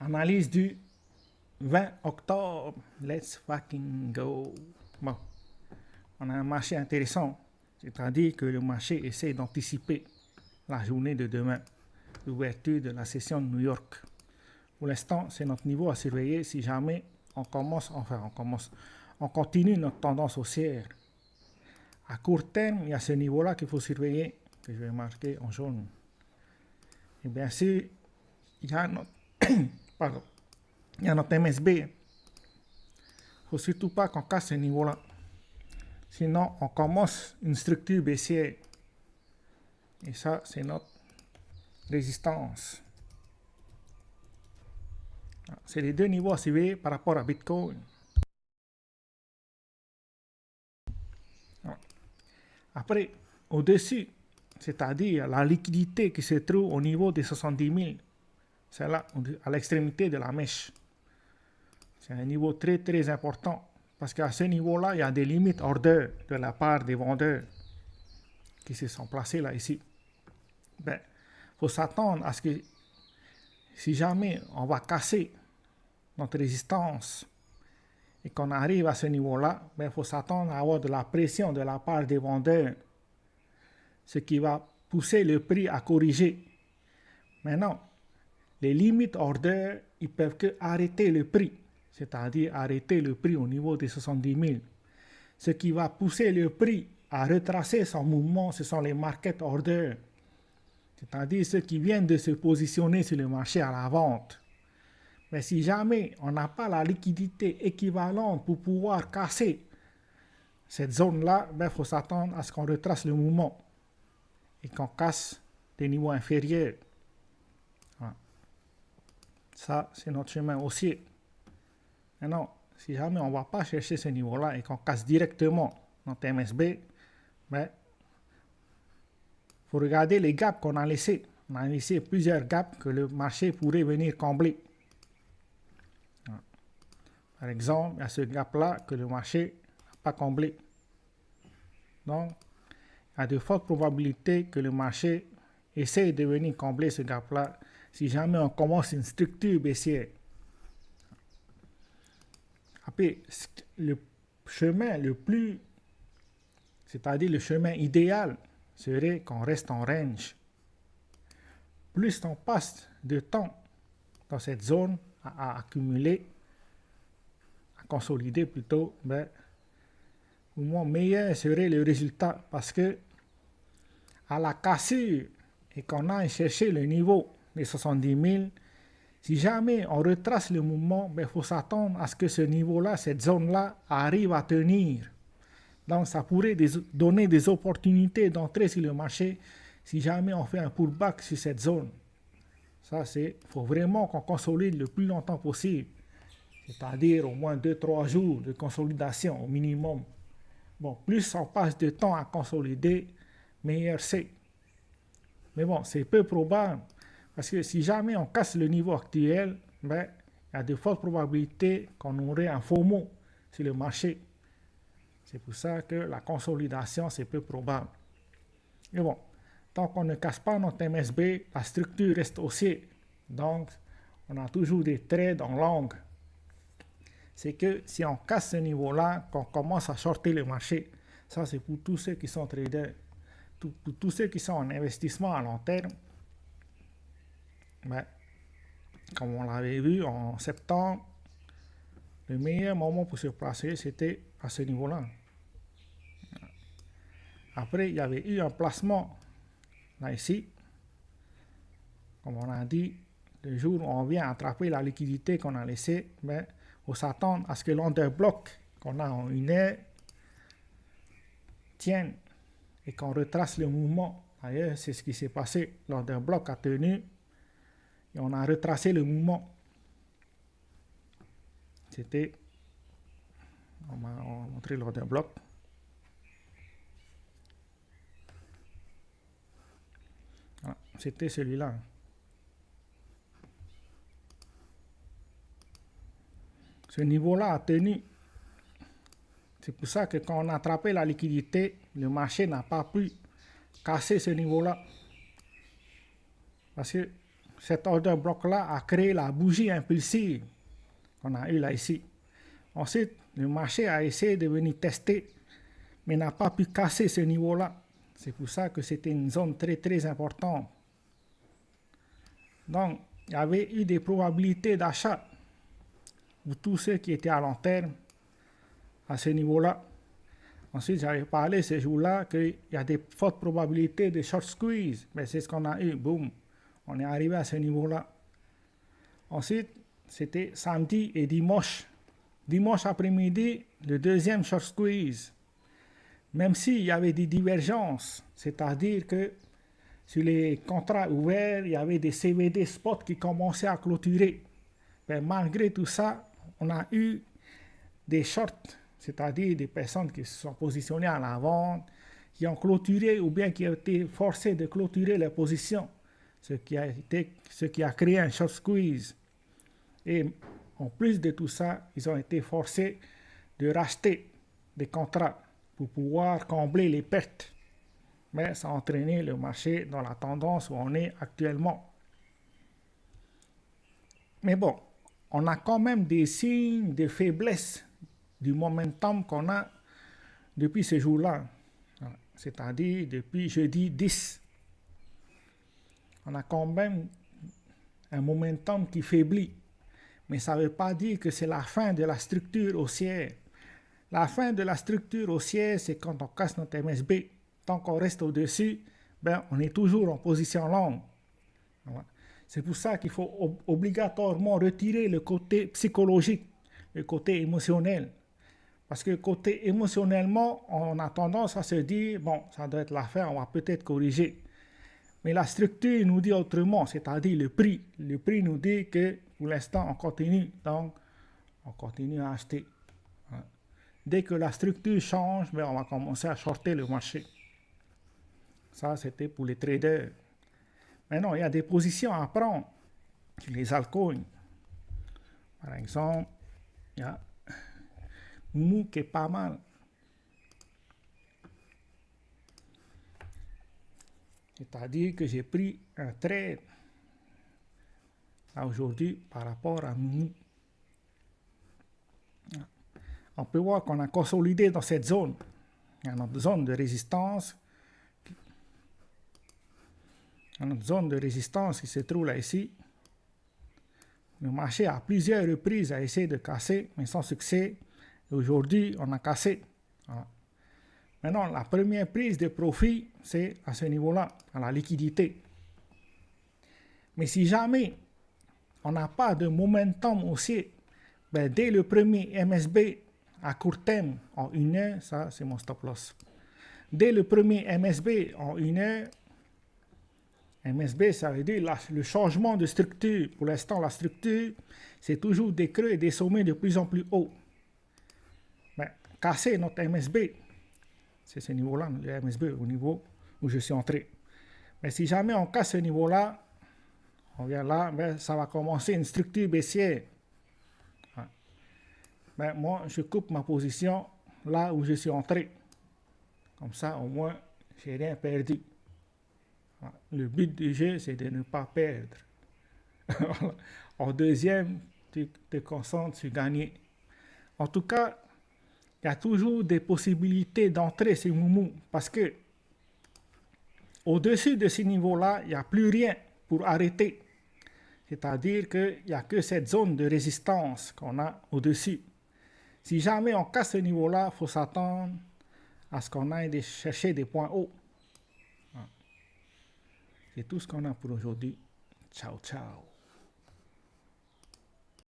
Analyse du 20 octobre. Let's fucking go. Bon, on a un marché intéressant. C'est-à-dire que le marché essaie d'anticiper la journée de demain, l'ouverture de la session de New York. Pour l'instant, c'est notre niveau à surveiller si jamais on continue notre tendance haussière. À court terme, il y a ce niveau-là qu'il faut surveiller, que je vais marquer en jaune. Et bien sûr, il y a notre, il y a notre MSB. Il ne faut surtout pas qu'on casse ce niveau-là. Sinon, on commence une structure baissière. Et ça, c'est notre résistance. C'est les deux niveaux à surveiller par rapport à Bitcoin. Après, au-dessus, c'est-à-dire la liquidité qui se trouve au niveau des 70 000, c'est là, à l'extrémité de la mèche. C'est un niveau très très important parce qu'à ce niveau-là, il y a des limites order de la part des vendeurs qui se sont placés là ici. Ben, faut s'attendre à ce que si jamais on va casser notre résistance et qu'on arrive à ce niveau-là, ben, faut s'attendre à avoir de la pression de la part des vendeurs, ce qui va pousser le prix à corriger. Maintenant, les limites order, ils peuvent que arrêter le prix, c'est-à-dire arrêter le prix au niveau des 70 000. Ce qui va pousser le prix à retracer son mouvement, ce sont les market orders, c'est-à-dire ceux qui viennent de se positionner sur le marché à la vente. Mais si jamais on n'a pas la liquidité équivalente pour pouvoir casser cette zone-là, il faut s'attendre à ce qu'on retrace le mouvement et qu'on casse des niveaux inférieurs. Voilà. Ça, c'est notre chemin haussier. Maintenant, si jamais on ne va pas chercher ce niveau-là et qu'on casse directement notre MSB, il faut regarder les gaps qu'on a laissés. On a laissé plusieurs gaps que le marché pourrait venir combler. Par exemple, il y a ce gap-là que le marché n'a pas comblé. Donc, il y a de fortes probabilités que le marché essaye de venir combler ce gap-là si jamais on commence une structure baissière. Après, le chemin le plus, c'est-à-dire le chemin idéal, serait qu'on reste en range. Plus on passe de temps dans cette zone à accumuler, à consolider plutôt, au moins meilleur serait le résultat parce que à la cassure et qu'on aille chercher le niveau des 70 000, si jamais on retrace le mouvement, il faut s'attendre à ce que ce niveau-là, cette zone-là, arrive à tenir. Donc ça pourrait donner des opportunités d'entrer sur le marché si jamais on fait un pullback sur cette zone. Ça, il faut vraiment qu'on consolide le plus longtemps possible. C'est-à-dire au moins 2-3 jours de consolidation au minimum. Bon, plus on passe de temps à consolider, meilleur c'est. Mais bon, c'est peu probable. Parce que si jamais on casse le niveau actuel, il y a de fortes probabilités qu'on aurait un FOMO sur le marché. C'est pour ça que la consolidation, c'est peu probable. Mais bon, tant qu'on ne casse pas notre MSB, la structure reste haussière. Donc, on a toujours des trades en longue. C'est que si on casse ce niveau-là, qu'on commence à shorter le marché, ça c'est pour tous ceux qui sont traders. Pour tous ceux qui sont en investissement à long terme, comme on l'avait vu en septembre, le meilleur moment pour se placer, c'était à ce niveau-là. Après, il y avait eu un placement là ici. Comme on a dit, le jour où on vient attraper la liquidité qu'on a laissée, il faut s'attendre à ce que l'underblock qu'on a en une heure tienne et qu'on retrace le mouvement. D'ailleurs, c'est ce qui s'est passé. L'underblock a tenu et on a retracé le mouvement. C'était, on m'a montré l'underblock. Voilà, c'était celui-là. Ce niveau-là a tenu. C'est pour ça que quand on a attrapé la liquidité, le marché n'a pas pu casser ce niveau-là. Parce que cet order block-là a créé la bougie impulsive qu'on a eu là ici. Ensuite, le marché a essayé de venir tester, mais n'a pas pu casser ce niveau-là. C'est pour ça que c'était une zone très très importante. Donc, il y avait eu des probabilités d'achat pour tous ceux qui étaient à long terme à ce niveau-là. Ensuite, j'avais parlé ce jour-là qu'il y a des fortes probabilités de short squeeze. Mais c'est ce qu'on a eu. Boum. On est arrivé à ce niveau-là. Ensuite, c'était samedi et dimanche. Dimanche après-midi, le deuxième short squeeze. Même s'il y avait des divergences, c'est-à-dire que sur les contrats ouverts, il y avait des CVD spots qui commençaient à clôturer. Mais malgré tout ça, on a eu des shorts, c'est-à-dire des personnes qui se sont positionnées à la vente, qui ont clôturé ou bien qui ont été forcées de clôturer leur position, ce qui a créé un short squeeze. Et en plus de tout ça, ils ont été forcés de racheter des contrats pour pouvoir combler les pertes. Mais ça a entraîné le marché dans la tendance où on est actuellement. Mais bon, on a quand même des signes de faiblesse du momentum qu'on a depuis ce jour-là, c'est-à-dire depuis jeudi 10. On a quand même un momentum qui faiblit, mais ça ne veut pas dire que c'est la fin de la structure haussière. La fin de la structure haussière, c'est quand on casse notre MSB. Tant qu'on reste au-dessus, ben, on est toujours en position longue. Voilà. C'est pour ça qu'il faut obligatoirement retirer le côté psychologique, le côté émotionnel. Parce que côté émotionnellement, on a tendance à se dire, bon, ça doit être la fin, on va peut-être corriger. Mais la structure nous dit autrement, c'est-à-dire le prix. Le prix nous dit que pour l'instant, on continue. Donc, on continue à acheter. Dès que la structure change, ben, on va commencer à shorter le marché. Ça, c'était pour les traders. Maintenant, il y a des positions à prendre sur les altcoins. Par exemple, il y a Mou qui est pas mal. C'est-à-dire que j'ai pris un trade aujourd'hui par rapport à Mou. On peut voir qu'on a consolidé dans cette zone. Il y a notre zone de résistance. Il y a notre zone de résistance qui se trouve là ici. Le marché à plusieurs reprises a essayé de casser, mais sans succès. Et aujourd'hui, on a cassé. Voilà. Maintenant, la première prise de profit, c'est à ce niveau-là, à la liquidité. Mais si jamais on n'a pas de momentum haussier, ben dès le premier MSB à court terme, en 1 heure, ça c'est mon stop loss. Dès le premier MSB en 1 heure, MSB, ça veut dire le changement de structure. Pour l'instant, la structure, c'est toujours des creux et des sommets de plus en plus hauts. Mais casser notre MSB, c'est ce niveau-là, le MSB, au niveau où je suis entré. Mais si jamais on casse ce niveau-là, on vient là, ben, ça va commencer une structure baissière. Ben, moi, je coupe ma position là où je suis entré. Comme ça, au moins, je n'ai rien perdu. Le but du jeu, c'est de ne pas perdre. En deuxième, tu te concentres sur gagner. En tout cas, il y a toujours des possibilités d'entrer sur Moumou parce que au-dessus de ce niveau-là, il n'y a plus rien pour arrêter. C'est-à-dire qu'il n'y a que cette zone de résistance qu'on a au-dessus. Si jamais on casse ce niveau-là, il faut s'attendre à ce qu'on aille chercher des points hauts. C'est tout ce qu'on a pour aujourd'hui. Ciao, ciao.